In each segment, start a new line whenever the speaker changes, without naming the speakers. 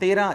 13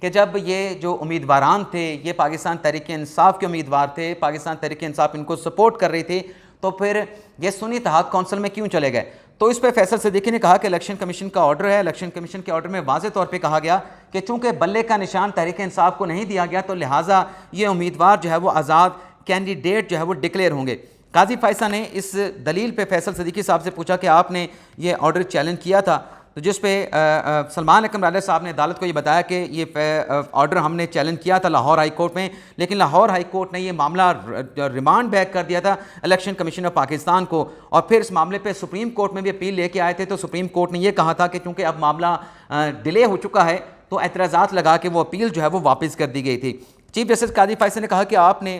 کہ جب یہ جو امیدواران تھے یہ پاکستان تحریک انصاف کے امیدوار تھے، پاکستان تحریک انصاف ان کو سپورٹ کر رہی تھی، تو پھر یہ سنی اتحاد کونسل میں کیوں چلے گئے؟ تو اس پہ فیصل صدیقی نے کہا کہ الیکشن کمیشن کا آرڈر ہے، الیکشن کمیشن کے آرڈر میں واضح طور پہ کہا گیا کہ چونکہ بلے کا نشان تحریک انصاف کو نہیں دیا گیا تو لہٰذا یہ امیدوار جو ہے وہ آزاد کینڈیڈیٹ جو ہے وہ ڈکلیئر ہوں گے۔ قاضی فائصہ نے اس دلیل پہ فیصل صدیقی صاحب سے پوچھا کہ آپ نے یہ آرڈر چیلنج کیا تھا، تو جس پہ سلمان اکرم رائلہ صاحب نے عدالت کو یہ بتایا کہ یہ آرڈر ہم نے چیلنج کیا تھا لاہور ہائی کورٹ میں، لیکن لاہور ہائی کورٹ نے یہ معاملہ ریمانڈ بیک کر دیا تھا الیکشن کمیشن آف پاکستان کو، اور پھر اس معاملے پہ سپریم کورٹ میں بھی اپیل لے کے آئے تھے، تو سپریم کورٹ نے یہ کہا تھا کہ چونکہ اب معاملہ ڈیلے ہو چکا ہے تو اعتراضات لگا کے وہ اپیل جو ہے وہ واپس کر دی گئی تھی۔ چیف جسٹس قاضی فائصہ نے کہا کہ آپ نے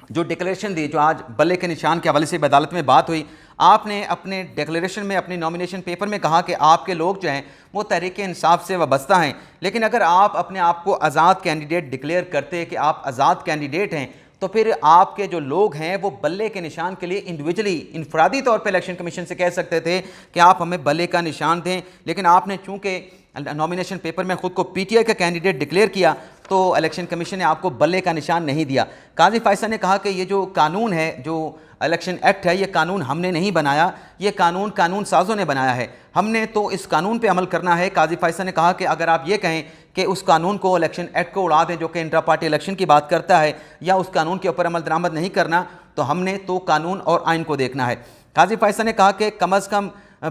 جو ڈکلیریشن دی، جو آج بلے کے نشان کے حوالے سے عدالت میں بات ہوئی، آپ نے اپنے ڈکلیریشن میں اپنے نامینیشن پیپر میں کہا کہ آپ کے لوگ جو ہیں وہ تحریک انصاف سے وابستہ ہیں، لیکن اگر آپ اپنے آپ کو آزاد کینڈیڈیٹ ڈکلیئر کرتے کہ آپ آزاد کینڈیڈیٹ ہیں تو پھر آپ کے جو لوگ ہیں وہ بلے کے نشان کے لیے انڈیویجلی انفرادی طور پہ الیکشن کمیشن سے کہہ سکتے تھے کہ آپ ہمیں بلے کا نشان دیں، لیکن آپ نے چونکہ نامینیشن پیپر میں خود کو پی ٹی آئی کا کینڈیڈیٹ ڈکلیئر کیا تو الیکشن کمیشن نے آپ کو بلے کا نشان نہیں دیا۔ قاضی فائصہ نے کہا کہ یہ جو قانون ہے، جو الیکشن ایکٹ ہے، یہ قانون ہم نے نہیں بنایا، یہ قانون سازوں نے بنایا ہے، ہم نے تو اس قانون پہ عمل کرنا ہے۔ قاضی فائصہ نے کہا کہ اگر آپ یہ کہیں کہ اس قانون کو الیکشن ایکٹ کو اڑا دیں جو کہ انٹرا پارٹی الیکشن کی بات کرتا ہے، یا اس قانون کے اوپر عمل درآمد نہیں کرنا، تو ہم نے تو قانون اور آئین کو دیکھنا ہے۔ قاضی فائصہ نے کہا کہ کم از کم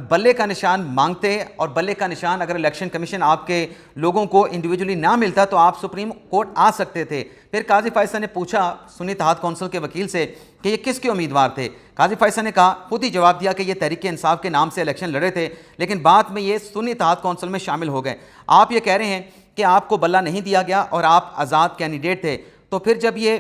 بلے کا نشان مانگتے، اور بلے کا نشان اگر الیکشن کمیشن آپ کے لوگوں کو انڈیویجولی نہ ملتا تو آپ سپریم کورٹ آ سکتے تھے۔ پھر قاضی فائصہ نے پوچھا سنی اتحاد کونسل کے وکیل سے کہ یہ کس کے امیدوار تھے؟ قاضی فائصہ نے کہا، خود ہی جواب دیا کہ یہ تحریک انصاف کے نام سے الیکشن لڑے تھے، لیکن بعد میں یہ سنی اتحاد کونسل میں شامل ہو گئے۔ آپ یہ کہہ رہے ہیں کہ آپ کو بلہ نہیں دیا گیا اور آپ آزاد کینڈیڈیٹ تھے، تو پھر جب یہ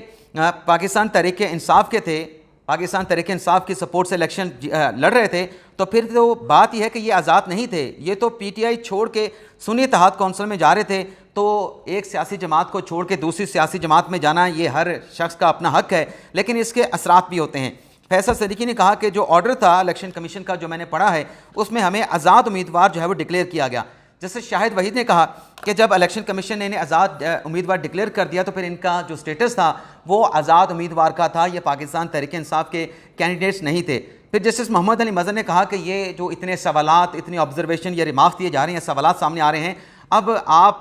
پاکستان تحریک انصاف کے تھے، پاکستان تحریک انصاف کی سپورٹ سے الیکشن لڑ رہے تھے، تو پھر تو بات یہ ہے کہ یہ آزاد نہیں تھے، یہ تو پی ٹی آئی چھوڑ کے سنی اتحاد کونسل میں جا رہے تھے، تو ایک سیاسی جماعت کو چھوڑ کے دوسری سیاسی جماعت میں جانا یہ ہر شخص کا اپنا حق ہے، لیکن اس کے اثرات بھی ہوتے ہیں۔ فیصل صدیقی نے کہا کہ جو آرڈر تھا الیکشن کمیشن کا جو میں نے پڑھا ہے، اس میں ہمیں آزاد امیدوار جو ہے وہ ڈکلیئر کیا گیا۔ جیسے شاہد وحید نے کہا کہ جب الیکشن کمیشن نے انہیں آزاد امیدوار ڈکلیئر کر دیا تو پھر ان کا جو سٹیٹس تھا وہ آزاد امیدوار کا تھا، یہ پاکستان تحریک انصاف کے کینڈیڈیٹس نہیں تھے۔ پھر جسٹس محمد علی مظہر نے کہا کہ یہ جو اتنے سوالات، اتنی آبزرویشن یا ریمارکس دیے جا رہے ہیں، سوالات سامنے آ رہے ہیں، اب آپ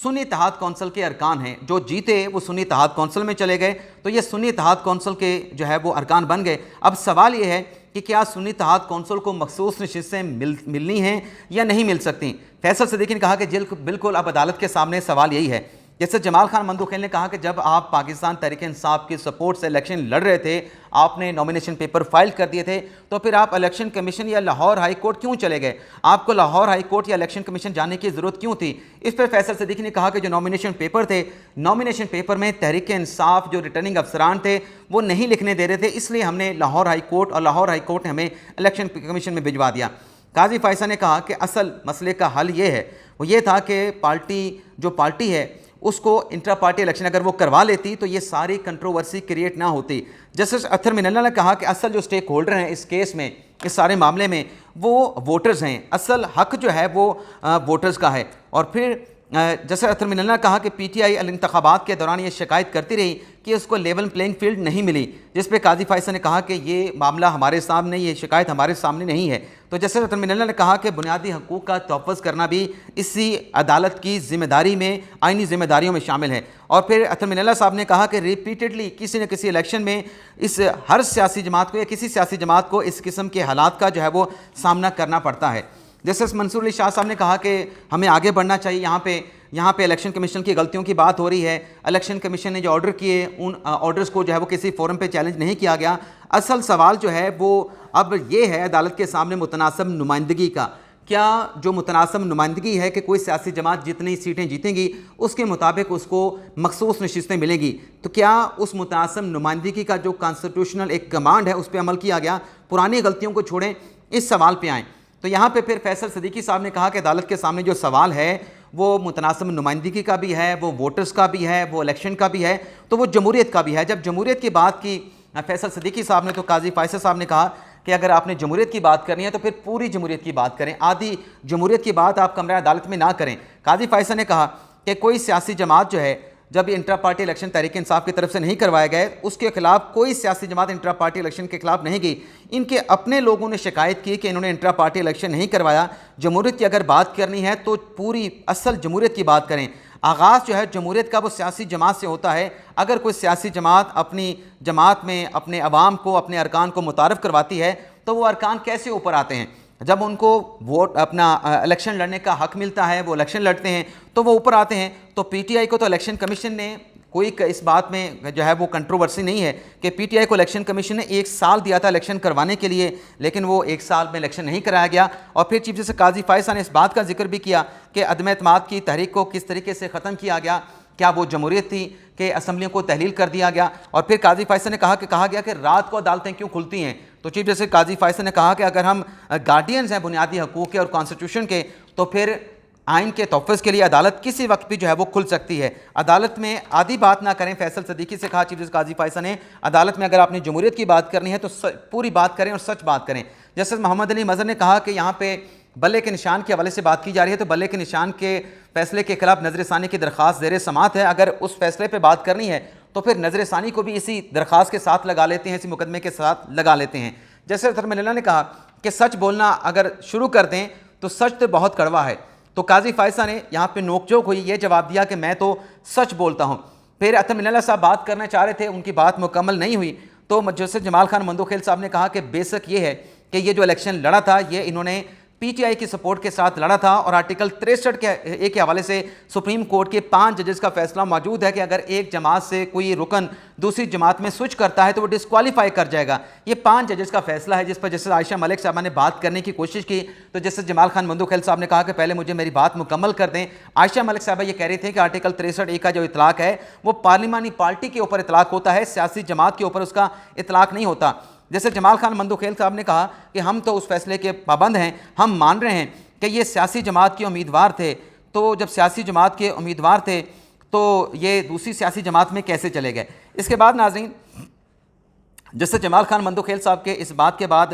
سنی اتحاد کونسل کے ارکان ہیں، جو جیتے وہ سنی اتحاد کونسل میں چلے گئے، تو یہ سنی اتحاد کونسل کے جو ہے وہ ارکان بن گئے۔ اب سوال یہ ہے کہ کیا سنی اتحاد کونسل کو مخصوص نشستیں ملنی ہیں یا نہیں مل سکتی؟ فیصل صدیقی نے کہا کہ بالکل اب عدالت کے سامنے سوال یہی ہے۔ جیسے جمال خان مندوخیل نے کہا کہ جب آپ پاکستان تحریک انصاف کی سپورٹ سے الیکشن لڑ رہے تھے، آپ نے نامینیشن پیپر فائل کر دیے تھے، تو پھر آپ الیکشن کمیشن یا لاہور ہائی کورٹ کیوں چلے گئے؟ آپ کو لاہور ہائی کورٹ یا الیکشن کمیشن جانے کی ضرورت کیوں تھی؟ اس پر فیصل صدیقی نے کہا کہ جو نامینیشن پیپر تھے، نامینیشن پیپر میں تحریک انصاف جو ریٹرننگ افسران تھے وہ نہیں لکھنے دے رہے تھے، اس لیے ہم نے لاہور ہائی کورٹ، اور لاہور ہائی کورٹ نے ہمیں الیکشن کمیشن میں بھجوا دیا۔ قاضی فائصہ نے کہا کہ اصل مسئلے کا حل یہ ہے، وہ یہ تھا کہ پارٹی ہے اس کو انٹرا پارٹی الیکشن اگر وہ کروا لیتی تو یہ ساری کنٹروورسی کریٹ نہ ہوتی۔ جسٹس اطہر من اللہ نے کہا کہ اصل جو سٹیک ہولڈر ہیں اس کیس میں، اس سارے معاملے میں، وہ ووٹرز ہیں، اصل حق جو ہے وہ ووٹرز کا ہے۔ اور پھر جسٹس اطہر من اللہ نے کہا کہ پی ٹی آئی انتخابات کے دوران یہ شکایت کرتی رہی کہ اس کو لیول پلینگ فیلڈ نہیں ملی، جس پہ قاضی فائصہ نے کہا کہ یہ معاملہ ہمارے سامنے، یہ شکایت ہمارے سامنے نہیں ہے۔ تو جسٹس اطہر من اللہ نے کہا کہ بنیادی حقوق کا تحفظ کرنا بھی اسی عدالت کی ذمہ داری میں، آئینی ذمہ داریوں میں شامل ہے۔ اور پھر اطہر من اللہ صاحب نے کہا کہ ریپیٹڈلی کسی نہ کسی الیکشن میں ہر سیاسی جماعت کو یا کسی سیاسی جماعت کو اس قسم کے حالات کا جو ہے وہ سامنا کرنا پڑتا ہے۔ جسٹس منصور علی شاہ صاحب نے کہا کہ ہمیں آگے بڑھنا چاہیے، یہاں پہ الیکشن کمیشن کی غلطیوں کی بات ہو رہی ہے، الیکشن کمیشن نے جو آرڈر کیے ان آرڈرز کو جو ہے وہ کسی فورم پہ چیلنج نہیں کیا گیا۔ اصل سوال جو ہے وہ اب یہ ہے عدالت کے سامنے متناسب نمائندگی کا، کیا جو متناسب نمائندگی ہے کہ کوئی سیاسی جماعت جتنی سیٹیں جیتیں گی اس کے مطابق اس کو مخصوص نشستیں ملیں گی، تو کیا اس متناسب نمائندگی کا جو کانسٹیٹیوشنل ایک کمانڈ ہے اس پہ عمل کیا گیا؟ پرانی غلطیوں کو چھوڑیں، اس سوال پہ آئیں۔ تو یہاں پہ پھر فیصل صدیقی صاحب نے کہا کہ عدالت کے سامنے جو سوال ہے وہ متناسب نمائندگی کا بھی ہے، وہ ووٹرز کا بھی ہے، وہ الیکشن کا بھی ہے، تو وہ جمہوریت کا بھی ہے۔ جب جمہوریت کی بات کی فیصل صدیقی صاحب نے، تو قاضی فائصہ صاحب نے کہا کہ اگر آپ نے جمہوریت کی بات کرنی ہے تو پھر پوری جمہوریت کی بات کریں، آدھی جمہوریت کی بات آپ کمرہ عدالت میں نہ کریں۔ قاضی فائصہ نے کہا کہ کوئی سیاسی جماعت جو ہے جب intra party election Tehreek Insaf کی طرف سے نہیں کروایا گئے اس کے خلاف کوئی سیاسی جماعت انٹرا پارٹی الیکشن کے خلاف نہیں گئی. ان کے اپنے لوگوں نے شکایت کی کہ انہوں نے انٹرا پارٹی الیکشن نہیں کروایا. جمہوریت کی اگر بات کرنی ہے تو پوری اصل جمہوریت کی بات کریں. آغاز جو ہے جمہوریت کا وہ سیاسی جماعت سے ہوتا ہے. اگر کوئی سیاسی جماعت اپنی جماعت میں اپنے عوام کو اپنے ارکان کو متعارف کرواتی ہے تو وہ ارکان کیسے اوپر آتے ہیں؟ جب ان کو ووٹ اپنا الیکشن لڑنے کا حق ملتا ہے وہ الیکشن لڑتے ہیں تو وہ اوپر آتے ہیں. تو پی ٹی آئی کو تو الیکشن کمیشن نے کوئی اس بات میں جو ہے وہ کنٹروورسی نہیں ہے کہ پی ٹی آئی کو الیکشن کمیشن نے 1 سال دیا تھا الیکشن کروانے کے لیے, لیکن وہ 1 سال میں الیکشن نہیں کرایا گیا. اور پھر چیف جسٹس قاضی فائز صاحب نے اس بات کا ذکر بھی کیا کہ عدم اعتماد کی تحریک کو کس طریقے سے ختم کیا گیا, کیا وہ جمہوریت تھی کہ اسمبلیوں کو تحلیل کر دیا گیا. اور پھر قاضی فائز صاحب نے کہا گیا کہ رات کو عدالتیں کیوں کھلتی ہیں. تو چیف جسٹس قاضی فائز صاحب نے کہا کہ اگر ہم گارڈینز ہیں بنیادی حقوق کے اور کانسٹیٹیوشن کے تو پھر آئین کے تحفظ کے لیے عدالت کسی وقت بھی جو ہے وہ کھل سکتی ہے. عدالت میں آدھی بات نہ کریں. فیصل صدیقی سے کہا چیف جسٹس قاضی فائز صاحب نے عدالت میں اگر آپ نے جمہوریت کی بات کرنی ہے تو پوری بات کریں اور سچ بات کریں. جسٹس محمد علی مظہر نے کہا کہ یہاں پہ بلے کے نشان کے حوالے سے بات کی جا رہی ہے تو بلے کے نشان کے فیصلے کے خلاف نظر ثانی کی درخواست زیر سماعت ہے. اگر اس فیصلے پہ بات کرنی ہے تو پھر نظر ثانی کو بھی اسی درخواست کے ساتھ لگا لیتے ہیں, اسی مقدمے کے ساتھ لگا لیتے ہیں. جیسے تھرمل اللہ نے کہا کہ سچ بولنا اگر شروع کر دیں تو سچ تو بہت کڑوا ہے. تو قاضی فائز صاحب نے یہاں پہ نوک جھوک ہوئی, یہ جواب دیا کہ میں تو سچ بولتا ہوں. پھر اطہر اللہ صاحب بات کرنا چاہ رہے تھے, ان کی بات مکمل نہیں ہوئی تو جسٹس جمال خان مندوخیل صاحب نے کہا کہ بیسک یہ ہے کہ یہ جو الیکشن لڑا تھا یہ انہوں نے پی ٹی آئی کی سپورٹ کے ساتھ لڑا تھا اور آرٹیکل 63 کے حوالے سے سپریم کورٹ کے 5 ججز کا فیصلہ موجود ہے کہ اگر ایک جماعت سے کوئی رکن دوسری جماعت میں سوئچ کرتا ہے تو وہ ڈسکوالیفائی کر جائے گا. یہ 5 ججز کا فیصلہ ہے جس پر جسٹس عائشہ ملک صاحبہ نے بات کرنے کی کوشش کی تو جسٹس جمال خان مندوخیل صاحب نے کہا کہ پہلے مجھے میری بات مکمل کر دیں. عائشہ ملک صاحبہ یہ کہہ رہی تھے کہ آرٹیکل 63 کا جو اطلاق ہے وہ پارلیمانی پارٹی کے اوپر اطلاق ہوتا ہے, سیاسی جماعت کے اوپر اس کا اطلاق نہیں ہوتا. جیسے جمال خان مندوخیل صاحب نے کہا کہ ہم تو اس فیصلے کے پابند ہیں, ہم مان رہے ہیں کہ یہ سیاسی جماعت کے امیدوار تھے, تو جب سیاسی جماعت کے امیدوار تھے تو یہ دوسری سیاسی جماعت میں کیسے چلے گئے. اس کے بعد ناظرین جسٹس جمال خان مندوخیل صاحب کے اس بات کے بعد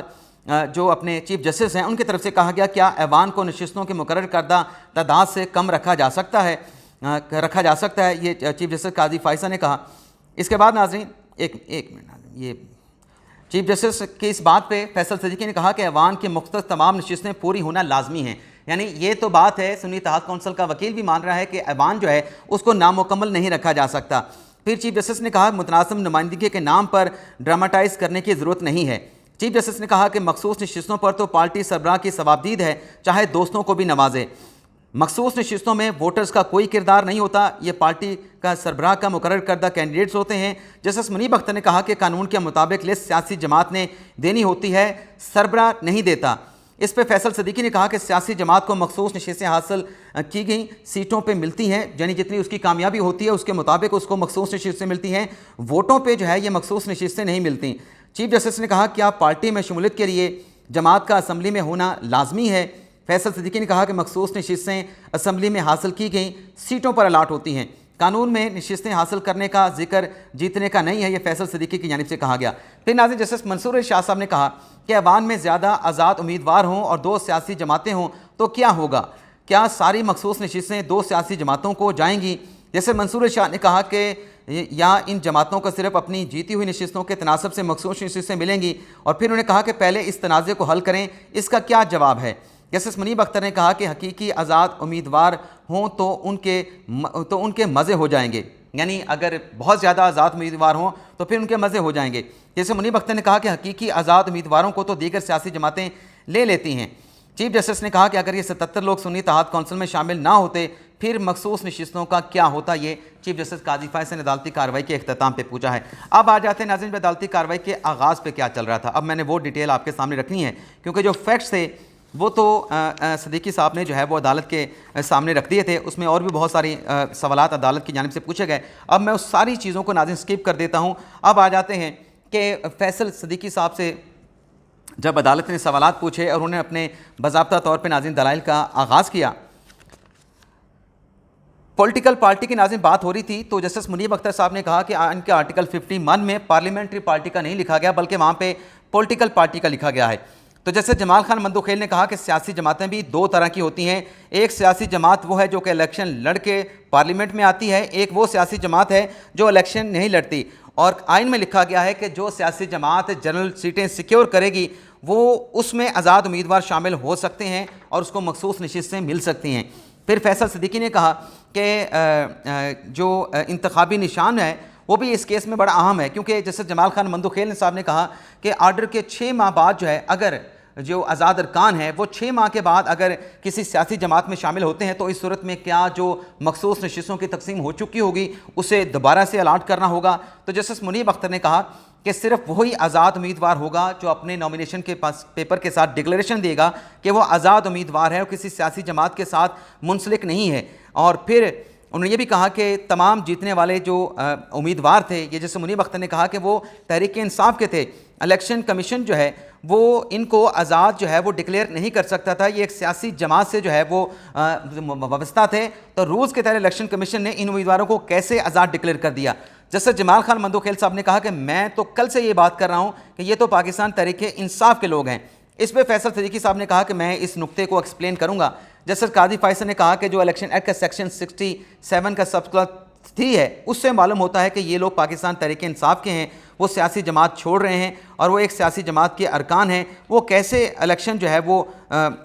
جو اپنے چیف جسٹس ہیں ان کی طرف سے کہا گیا کیا ایوان کو نشستوں کی مقرر کردہ تعداد سے کم رکھا جا سکتا ہے, یہ چیف جسٹس قاضی فائز صاحب نے کہا. اس کے بعد ناظرین ایک منٹ, یہ چیف جسٹس کی اس بات پہ فیصل صدیقی نے کہا کہ ایوان کے مختص تمام نشستیں پوری ہونا لازمی ہیں. یعنی یہ تو بات ہے, سنی اتحاد کونسل کا وکیل بھی مان رہا ہے کہ ایوان جو ہے اس کو نامکمل نہیں رکھا جا سکتا. پھر چیف جسٹس نے کہا متناسب نمائندگی کے نام پر ڈراماٹائز کرنے کی ضرورت نہیں ہے. چیف جسٹس نے کہا کہ مخصوص نشستوں پر تو پارٹی سربراہ کی ثوابدید ہے, چاہے دوستوں کو بھی نوازے. مخصوص نشستوں میں ووٹرز کا کوئی کردار نہیں ہوتا, یہ پارٹی کا سربراہ کا مقرر کردہ کینڈیڈیٹس ہوتے ہیں. جسٹس منیب اختر نے کہا کہ قانون کے مطابق لسٹ سیاسی جماعت نے دینی ہوتی ہے, سربراہ نہیں دیتا. اس پہ فیصل صدیقی نے کہا کہ سیاسی جماعت کو مخصوص نشستیں حاصل کی گئیں سیٹوں پہ ملتی ہیں, یعنی جتنی اس کی کامیابی ہوتی ہے اس کے مطابق اس کو مخصوص نشستیں ملتی ہیں, ووٹوں پہ جو ہے یہ مخصوص نشستیں نہیں ملتی. چیف جسٹس نے کہا کہ آپ پارٹی میں شمولیت کے لیے جماعت کا اسمبلی میں ہونا لازمی ہے. فیصل صدیقی نے کہا کہ مخصوص نشستیں اسمبلی میں حاصل کی گئیں سیٹوں پر الاٹ ہوتی ہیں, قانون میں نشستیں حاصل کرنے کا ذکر جیتنے کا نہیں ہے, یہ فیصل صدیقی کی جانب سے کہا گیا. پھر ناظرین جسٹس منصور علی شاہ صاحب نے کہا کہ ایوان میں زیادہ آزاد امیدوار ہوں اور 2 سیاسی جماعتیں ہوں تو کیا ہوگا, کیا ساری مخصوص نشستیں 2 سیاسی جماعتوں کو جائیں گی. جیسے منصور علی شاہ نے کہا کہ یا ان جماعتوں کو صرف اپنی جیتی ہوئی نشستوں کے تناسب سے مخصوص نشستیں ملیں گی, اور پھر انہوں نے کہا کہ پہلے اس تنازع کو حل کریں, اس کا کیا جواب ہے. جسٹس منیب اختر نے کہا کہ حقیقی آزاد امیدوار ہوں تو ان کے مزے ہو جائیں گے, یعنی اگر بہت زیادہ آزاد امیدوار ہوں تو پھر ان کے مزے ہو جائیں گے. جیسے منیب اختر نے کہا کہ حقیقی آزاد امیدواروں کو تو دیگر سیاسی جماعتیں لے لیتی ہیں. چیف جسٹس نے کہا کہ اگر یہ 77 لوگ سنی اتحاد کونسل میں شامل نہ ہوتے پھر مخصوص نشستوں کا کیا ہوتا, یہ چیف جسٹس قاضی فائز صاحب نے عدالتی کارروائی کے اختتام پہ پوچھا ہے. اب آ جاتے ہیں ناظرین عدالتی کارروائی کے آغاز پہ کیا چل رہا تھا. اب میں نے وہ ڈیٹیل آپ کے سامنے رکھنی ہے کیونکہ جو فیکٹس تھے وہ تو صدیقی صاحب نے جو ہے وہ عدالت کے سامنے رکھ دیے تھے, اس میں اور بھی بہت ساری سوالات عدالت کی جانب سے پوچھے گئے. اب میں اس ساری چیزوں کو ناظرین اسکپ کر دیتا ہوں. اب آ جاتے ہیں کہ فیصل صدیقی صاحب سے جب عدالت نے سوالات پوچھے اور انہوں نے اپنے باضابطہ طور پہ ناظرین دلائل کا آغاز کیا. پولیٹیکل پارٹی کی ناظرین بات ہو رہی تھی تو جسٹس منیب اختر صاحب نے کہا کہ ان کے آرٹیکل 51 میں پارلیمنٹری پارٹی کا نہیں لکھا گیا بلکہ وہاں پہ پولیٹیکل پارٹی کا لکھا گیا ہے. تو جیسے جمال خان مندوخیل نے کہا کہ سیاسی جماعتیں بھی دو طرح کی ہوتی ہیں، ایک سیاسی جماعت وہ ہے جو کہ الیکشن لڑ کے پارلیمنٹ میں آتی ہے، ایک وہ سیاسی جماعت ہے جو الیکشن نہیں لڑتی، اور آئین میں لکھا گیا ہے کہ جو سیاسی جماعت جنرل سیٹیں سیکیور کرے گی وہ اس میں آزاد امیدوار شامل ہو سکتے ہیں اور اس کو مخصوص نشستیں مل سکتی ہیں۔ پھر فیصل صدیقی نے کہا کہ جو انتخابی نشان ہے وہ بھی اس کیس میں بڑا اہم ہے، کیونکہ جیسے جمال خان مندوخیل صاحب نے کہا کہ آرڈر کے 6 ماہ بعد جو ہے اگر جو آزاد ارکان ہیں وہ 6 ماہ کے بعد اگر کسی سیاسی جماعت میں شامل ہوتے ہیں تو اس صورت میں کیا جو مخصوص نشستوں کی تقسیم ہو چکی ہوگی اسے دوبارہ سے الاٹ کرنا ہوگا۔ تو جسٹس منیب اختر نے کہا کہ صرف وہی آزاد امیدوار ہوگا جو اپنے نامینیشن کے پیپر کے ساتھ ڈکلیریشن دے گا کہ وہ آزاد امیدوار ہے اور کسی سیاسی جماعت کے ساتھ منسلک نہیں ہے۔ اور پھر انہوں نے یہ بھی کہا کہ تمام جیتنے والے جو امیدوار تھے، یہ جیسے منیب اختر نے کہا کہ وہ تحریک انصاف کے تھے، الیکشن کمیشن جو ہے وہ ان کو آزاد جو ہے وہ ڈکلیئر نہیں کر سکتا تھا، یہ ایک سیاسی جماعت سے جو ہے وہ وابستہ تھے، تو رولز کے تحت الیکشن کمیشن نے ان امیدواروں کو کیسے آزاد ڈکلیئر کر دیا۔ جیسے جمال خان مندوخیل صاحب نے کہا کہ میں تو کل سے یہ بات کر رہا ہوں کہ یہ تو پاکستان تحریک انصاف کے لوگ ہیں۔ اس پہ فیصل صدیقی صاحب نے کہا کہ میں اس نقطے کو ایکسپلین کروں گا۔ جیسے قاضی فیصل نے کہا کہ جو الیکشن ایکٹ کا سیکشن 67 کا سب کلاس 3 ہے اس سے معلوم ہوتا ہے کہ یہ لوگ پاکستان تحریک انصاف کے ہیں، وہ سیاسی جماعت چھوڑ رہے ہیں اور وہ ایک سیاسی جماعت کے ارکان ہیں، وہ کیسے الیکشن جو ہے وہ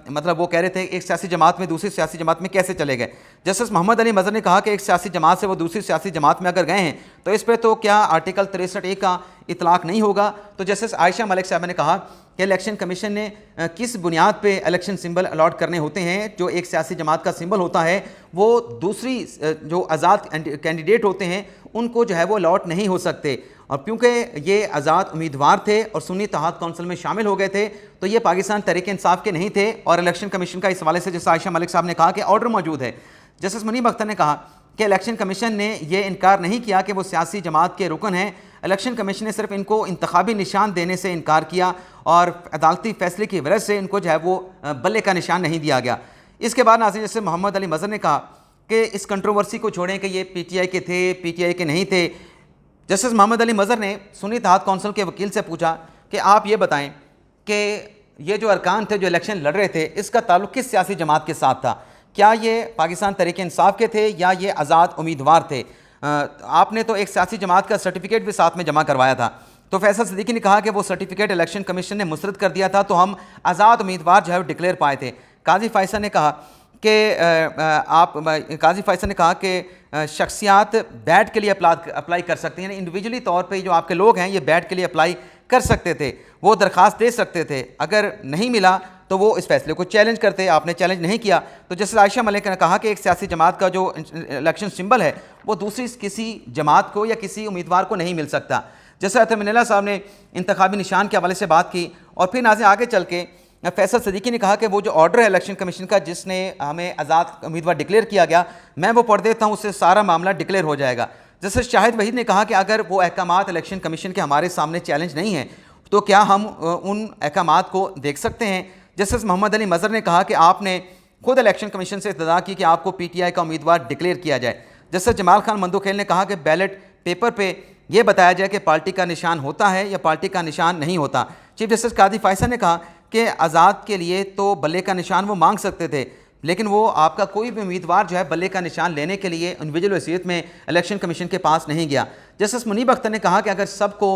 مطلب وہ کہہ رہے تھے ایک سیاسی جماعت میں دوسری سیاسی جماعت میں کیسے چلے گئے۔ جسٹس محمد علی مظہر نے کہا کہ ایک سیاسی جماعت سے وہ دوسری سیاسی جماعت میں اگر گئے ہیں تو اس پہ تو کیا آرٹیکل 63A کا اطلاق نہیں ہوگا۔ تو جسٹس عائشہ ملک صاحبہ نے کہا کہ الیکشن کمیشن نے کس بنیاد پہ الیکشن سمبل الاٹ کرنے ہوتے ہیں، جو ایک سیاسی جماعت کا سمبل ہوتا ہے وہ دوسری جو آزاد کینڈیڈیٹ ہوتے ہیں ان کو جو ہے وہ الاٹ نہیں ہو سکتے، اور کیونکہ یہ آزاد امیدوار تھے اور سنی اتحاد کونسل میں شامل ہو گئے تھے تو یہ پاکستان تحریک انصاف کے نہیں تھے، اور الیکشن کمیشن کا اس حوالے سے جیسے عائشہ ملک صاحب نے کہا کہ آرڈر موجود ہے۔ جسٹس منیب اختر نے کہا کہ الیکشن کمیشن نے یہ انکار نہیں کیا کہ وہ سیاسی جماعت کے رکن ہیں، الیکشن کمیشن نے صرف ان کو انتخابی نشان دینے سے انکار کیا اور عدالتی فیصلے کی وجہ سے ان کو جو ہے وہ بلے کا نشان نہیں دیا گیا۔ اس کے بعد ناظرین جیسے محمد علی مظہر نے کہا کہ اس کنٹروورسی کو چھوڑیں کہ یہ پی ٹی آئی کے تھے پی ٹی آئی کے نہیں تھے۔ جسٹس محمد علی مظہر نے سنی اتحاد کونسل کے وکیل سے پوچھا کہ آپ یہ بتائیں کہ یہ جو ارکان تھے جو الیکشن لڑ رہے تھے اس کا تعلق کس سیاسی جماعت کے ساتھ تھا، کیا یہ پاکستان تحریک انصاف کے تھے یا یہ آزاد امیدوار تھے؟ آپ نے تو ایک سیاسی جماعت کا سرٹیفکیٹ بھی ساتھ میں جمع کروایا تھا۔ تو فیصل صدیقی نے کہا کہ وہ سرٹیفکیٹ الیکشن کمیشن نے مسترد کر دیا تھا تو ہم آزاد امیدوار جو ہے وہ ڈکلیئر پائے تھے۔ قاضی فیصل نے کہا کہ شخصیات بیٹ کے لیے اپلائی کر سکتے ہیں، یعنی انڈیویجولی طور پہ جو آپ کے لوگ ہیں یہ بیٹ کے لیے اپلائی کر سکتے تھے، وہ درخواست دے سکتے تھے، اگر نہیں ملا تو وہ اس فیصلے کو چیلنج کرتے، آپ نے چیلنج نہیں کیا۔ تو جیسے عائشہ ملک نے کہا کہ ایک سیاسی جماعت کا جو الیکشن سمبل ہے وہ دوسری کسی جماعت کو یا کسی امیدوار کو نہیں مل سکتا۔ جیسے اطہر من اللہ صاحب نے انتخابی نشان کے حوالے سے بات کی، اور پھر ناظرین آگے چل کے فیصل صدیقی نے کہا کہ وہ جو آرڈر ہے الیکشن کمیشن کا جس نے ہمیں آزاد امیدوار ڈکلیئر کیا گیا، میں وہ پڑھ دیتا ہوں، اس سے سارا معاملہ ڈکلیئر ہو جائے گا۔ جیسے شاہد وحید نے کہا کہ اگر وہ احکامات الیکشن کمیشن کے ہمارے سامنے چیلنج نہیں ہیں تو کیا ہم ان احکامات کو دیکھ سکتے ہیں؟ جسٹس محمد علی مظہر نے کہا کہ آپ نے خود الیکشن کمیشن سے استدعا کی کہ آپ کو پی ٹی آئی کا امیدوار ڈکلیئر کیا جائے۔ جسٹس جمال خان مندوخیل نے کہا کہ بیلٹ پیپر پہ یہ بتایا جائے کہ پارٹی کا نشان ہوتا ہے یا پارٹی کا نشان نہیں ہوتا۔ چیف جسٹس قاضی فیصل نے کہا کہ آزاد کے لیے تو بلے کا نشان وہ مانگ سکتے تھے، لیکن وہ آپ کا کوئی بھی امیدوار جو ہے بلے کا نشان لینے کے لیے انڈیویجول حیثیت میں الیکشن کمیشن کے پاس نہیں گیا۔ جسٹس منیب اختر نے کہا کہ اگر سب کو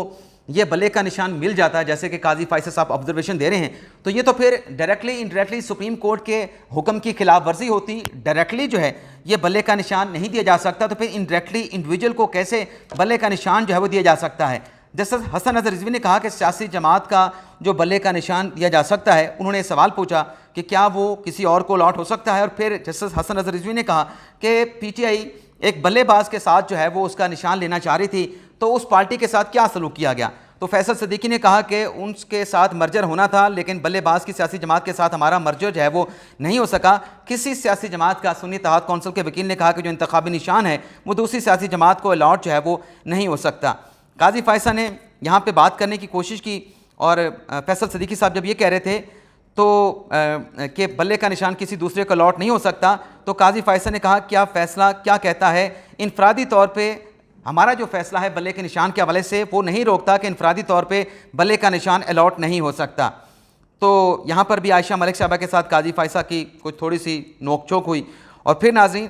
یہ بلے کا نشان مل جاتا ہے جیسے کہ قاضی فیصل صاحب آبزرویشن دے رہے ہیں تو یہ تو پھر ڈائریکٹلی انڈائریکٹلی سپریم کورٹ کے حکم کی خلاف ورزی ہوتی، ڈائریکٹلی جو ہے یہ بلے کا نشان نہیں دیا جا سکتا، تو پھر انڈائریکٹلی انڈیویجول کو کیسے بلے کا نشان جو ہے وہ دیا جا سکتا ہے؟ جسٹس حسن اظہر رضوی نے کہا کہ سیاسی جماعت کا جو بلے کا نشان دیا جا سکتا ہے، انہوں نے سوال پوچھا کہ کیا وہ کسی اور کو الاٹ ہو سکتا ہے، اور پھر جسٹس حسن اظہر رضوی نے کہا کہ پی ٹی آئی ایک بلے باز کے ساتھ جو ہے وہ اس کا نشان لینا چاہ رہی تھی تو اس پارٹی کے ساتھ کیا سلوک کیا گیا؟ تو فیصل صدیقی نے کہا کہ ان کے ساتھ مرجر ہونا تھا لیکن بلے باز کی سیاسی جماعت کے ساتھ ہمارا مرجر جو ہے وہ نہیں ہو سکا۔ کسی سیاسی جماعت کا سنی اتحاد کونسل کے وکیل نے کہا کہ جو انتخابی نشان ہے وہ دوسری سیاسی جماعت کو الاٹ جو ہے وہ نہیں ہو سکتا۔ قاضی فیصل نے یہاں پہ بات کرنے کی کوشش کی، اور فیصل صدیقی صاحب جب یہ کہہ رہے تھے تو کہ بلے کا نشان کسی دوسرے کو الاٹ نہیں ہو سکتا، تو قاضی فیصل نے کہا کیا فیصلہ کیا کہتا ہے؟ انفرادی طور پہ ہمارا جو فیصلہ ہے بلے کے نشان کے حوالے سے وہ نہیں روکتا کہ انفرادی طور پہ بلے کا نشان الاٹ نہیں ہو سکتا۔ تو یہاں پر بھی عائشہ ملک صاحبہ کے ساتھ قاضی فائزہ کی کچھ تھوڑی سی نوک چوک ہوئی. اور پھر ناظرین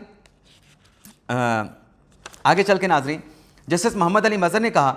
آگے چل کے ناظرین جسٹس محمد علی مظہر نے کہا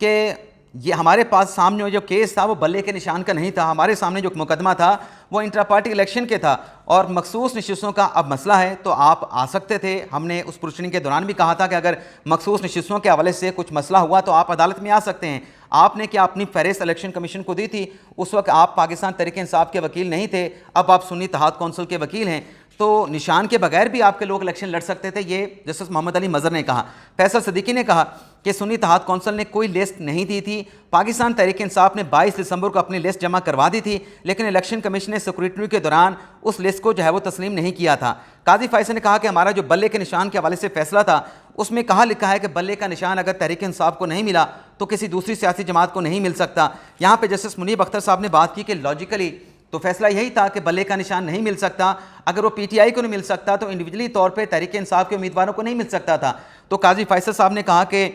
کہ یہ ہمارے پاس سامنے جو کیس تھا وہ بلے کے نشان کا نہیں تھا, ہمارے سامنے جو مقدمہ تھا وہ انٹرا پارٹی الیکشن کے تھا اور مخصوص نشستوں کا اب مسئلہ ہے تو آپ آ سکتے تھے. ہم نے اس پروسیڈنگ کے دوران بھی کہا تھا کہ اگر مخصوص نشستوں کے حوالے سے کچھ مسئلہ ہوا تو آپ عدالت میں آ سکتے ہیں. آپ نے کیا اپنی فہرست الیکشن کمیشن کو دی تھی؟ اس وقت آپ پاکستان تحریک انصاف کے وکیل نہیں تھے, اب آپ سنی اتحاد کونسل کے وکیل ہیں, تو نشان کے بغیر بھی آپ کے لوگ الیکشن لڑ سکتے تھے. یہ جسٹس محمد علی مظہر نے کہا. فیصل صدیقی نے کہا کہ سنی اتحاد کونسل نے کوئی لسٹ نہیں دی تھی, پاکستان تحریک انصاف نے 22 دسمبر کو اپنی لسٹ جمع کروا دی تھی, لیکن الیکشن کمیشن نے اسکروٹنی کے دوران اس لسٹ کو جو ہے وہ تسلیم نہیں کیا تھا. قاضی فائزہ نے کہا کہ ہمارا جو بلے کے نشان کے حوالے سے فیصلہ تھا اس میں کہا لکھا ہے کہ بلے کا نشان اگر تحریک انصاف کو نہیں ملا تو کسی دوسری سیاسی جماعت کو نہیں مل سکتا. یہاں پہ جسٹس منیب اختر صاحب نے بات کی کہ لاجیکلی تو فیصلہ یہی تھا کہ بلے کا نشان نہیں مل سکتا, اگر وہ پی ٹی آئی کو نہیں مل سکتا تو انڈیویجلی طور پہ تحریک انصاف کے امیدواروں کو نہیں مل سکتا تھا. تو قاضی فیصل صاحب نے کہا کہ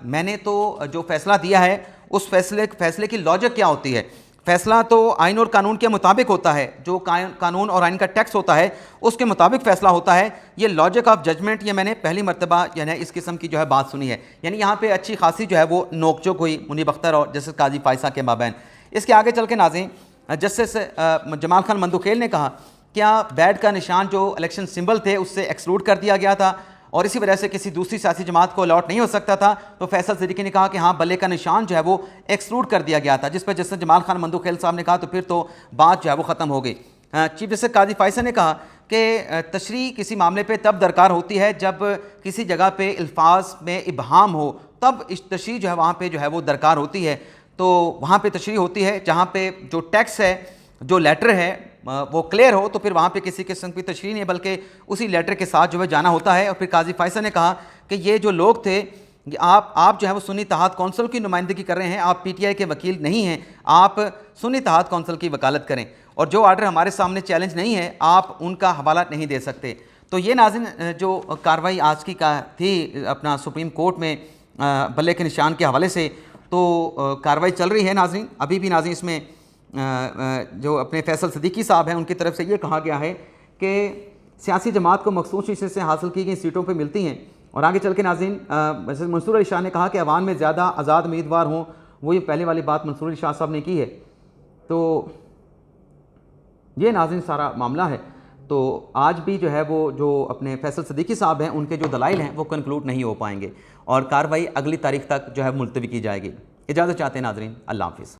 میں نے تو جو فیصلہ دیا ہے اس فیصلے کی لاجک کیا ہوتی ہے؟ فیصلہ تو آئین اور قانون کے مطابق ہوتا ہے, جو قانون اور آئین کا ٹیکس ہوتا ہے اس کے مطابق فیصلہ ہوتا ہے. یہ لاجک آف ججمنٹ یہ میں نے پہلی مرتبہ یعنی اس قسم کی جو ہے بات سنی ہے. یعنی یہاں پہ اچھی خاصی جو ہے وہ نوک جھوک ہوئی منیب اختر اور جسٹس قاضی فائزہ کے مابین. اس کے آگے چل کے ناظرین جسٹس جمال خان مندوخیل نے کہا کیا بیڈ کا نشان جو الیکشن سمبل تھے اس سے ایکسکلوڈ کر دیا گیا تھا اور اسی وجہ سے کسی دوسری سیاسی جماعت کو الاٹ نہیں ہو سکتا تھا؟ تو فیصل صدیقی نے کہا کہ ہاں بلے کا نشان جو ہے وہ ایکسکلوڈ کر دیا گیا تھا, جس پر جسٹس جمال خان مندوخیل صاحب نے کہا تو پھر تو بات جو ہے وہ ختم ہو گئی. چیف جسٹس قاضی فائزہ نے کہا کہ تشریح کسی معاملے پہ تب درکار ہوتی ہے جب کسی جگہ پہ الفاظ میں ابہام ہو, تب تشریح جو ہے وہاں پہ جو ہے وہ درکار ہوتی ہے. تو وہاں پہ تشریح ہوتی ہے جہاں پہ جو ٹیکس ہے جو لیٹر ہے وہ کلیئر ہو, تو پھر وہاں پہ کسی قسم کی تشریح نہیں بلکہ اسی لیٹر کے ساتھ جو ہے جانا ہوتا ہے. اور پھر قاضی فائزہ نے کہا کہ یہ جو لوگ تھے آپ جو ہے وہ سنی اتحاد کونسل کی نمائندگی کر رہے ہیں, آپ پی ٹی آئی کے وکیل نہیں ہیں, آپ سنی اتحاد کونسل کی وکالت کریں اور جو آرڈر ہمارے سامنے چیلنج نہیں ہے آپ ان کا حوالہ نہیں دے سکتے. تو یہ ناظرین جو کارروائی آج کی تھی اپنا سپریم کورٹ میں بلے کے نشان کے حوالے سے, تو کارروائی چل رہی ہے ناظرین. ابھی بھی ناظرین اس میں جو اپنے فیصل صدیقی صاحب ہیں ان کی طرف سے یہ کہا گیا ہے کہ سیاسی جماعت کو مخصوص حصے سے حاصل کی گئی سیٹوں پہ ملتی ہیں. اور آگے چل کے ناظرین منصور علی شاہ نے کہا کہ عوام میں زیادہ آزاد امیدوار ہوں, وہ یہ پہلے والی بات منصور علی شاہ صاحب نے کی ہے. تو یہ ناظرین سارا معاملہ ہے. تو آج بھی جو ہے وہ جو اپنے فیصل صدیقی صاحب ہیں ان کے جو دلائل ہیں وہ کنکلوڈ نہیں ہو پائیں گے اور کارروائی اگلی تاریخ تک جو ہے ملتوی کی جائے گی. اجازت چاہتے ہیں ناظرین, اللہ حافظ.